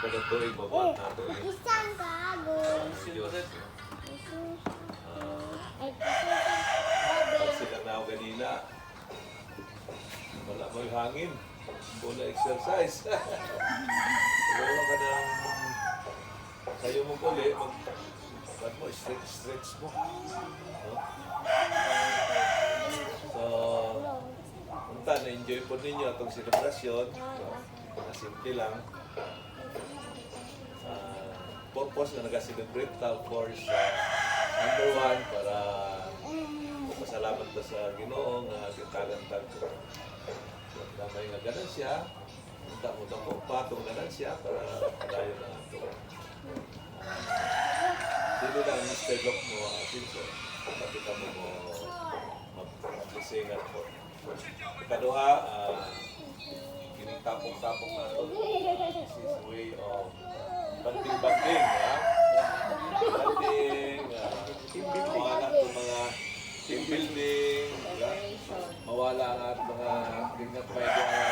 Kada tuig babuhat na ito eh. Isang kagoy. Diyos. Ay, kasi Pag sila na ako kanina, wala mo yung hangin. Wala exercise. Wala ka ng sayo mo ulit, mo, stretch mo. No? So, punta, na-enjoy po ninyo itong selebrasyon. So, simple lang. Purpose na nag-celebrate ta, of course, number one, para pasalamat ta sa Ginoo nga gitagan-tag ko. Damay nga ganansya, unta-unta ko patong ganansya para padayon na ito. Dili lang Mr. Lock mo, Silso. Pakita mo mag-lisingan po. Ikaduha, kinitapong-tapong na ito. This is way of banding-banding, ha? Banding, mawala ito mga team building, mawala ang mga tingnan pa yung mga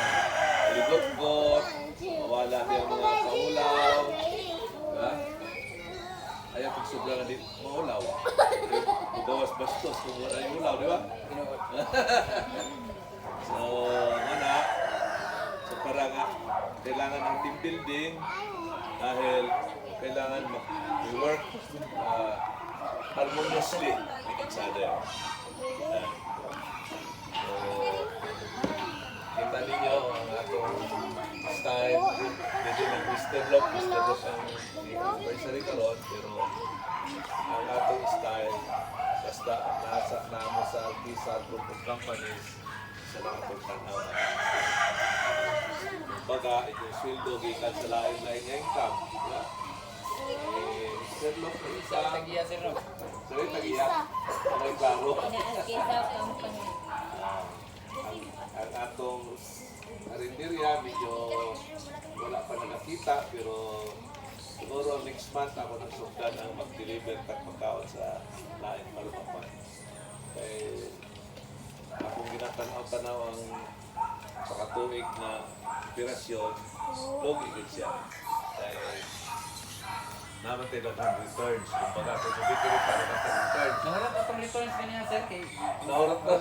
ligot-got, mawala yung mga kaulaw, ha? Ayaw pagsubla na dito, maulaw. Magawas bastos kung wala yung ulaw, di ba? So, mana, so para nga, kailangan ng team building dahil kailangan mag-work harmoniously with each other. So, kita ninyo ang atong style. Hindi ng Mr. Lock ang anniversary karon, pero ang atong style basta nasa namo sa Alpisa Group of Companies sa lang atong tanaw. Baga, itong sweldo gikan sa lain-lain nga income. Mr. Lock ang isa. Tagiya sir no. Sorry, tagiya. Ang klaro. Inaangkisa company. Ang atong karinderya, medyo wala pa nakakita, pero siguro next month ako nagsugdan ang mag-deliver at pagkaon sa lain palupapan. Kaya akong ginatanaw-tanaw ang pakatuig na operasyon, logi gid siya. Kaya naman tayo ng returns. Kung baga, kung sabihin ko para natin returns. Naharap akong returns din niya sir kay Naurap na.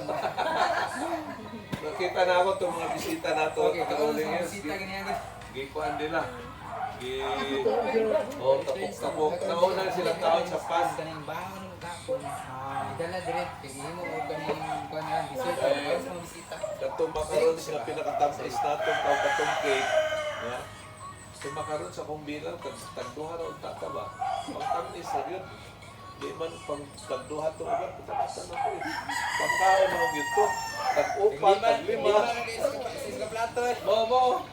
Nakita na ako itong mga bisita na ito. okay, karon sa bisita ganyan. Gikuan nila. Tapok-tapok. Nauna silang taon sa pan. Kaning baon ng gapon. Idala direct kay himo og kaning kuan nga bisita para sa mga bisita. Katong makaroon sila pinakatamis natin tao katong cake. Yeah. Kung makaroon sa kong bilang, tagduha na ang tata ba? Ang tamis na yun. Di man pang tagduha ito agad, patakasan na ko eh. Pagkaon naman ito. Tag-upat, tag-lima. Sa plato eh. Mo.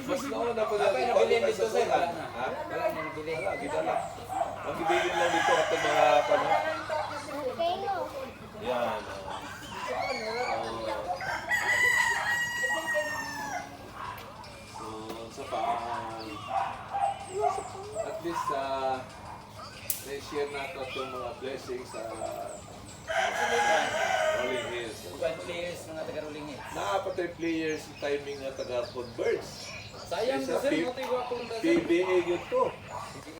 Mas nauna pa Apa yung nabilin dito sir? Ha? Wala na nabilin. Wala, gidala. Ang ibilin lang dito at mga ano. Yan. So, sa pa, at least na-share natin itong mga blessings sa Rolling Hills. Uban players mga taga Rolling Hills. Nakapatay players yung timing na taga Converse. Sayang Isa, sir, mo tiwa kung PBA yun to.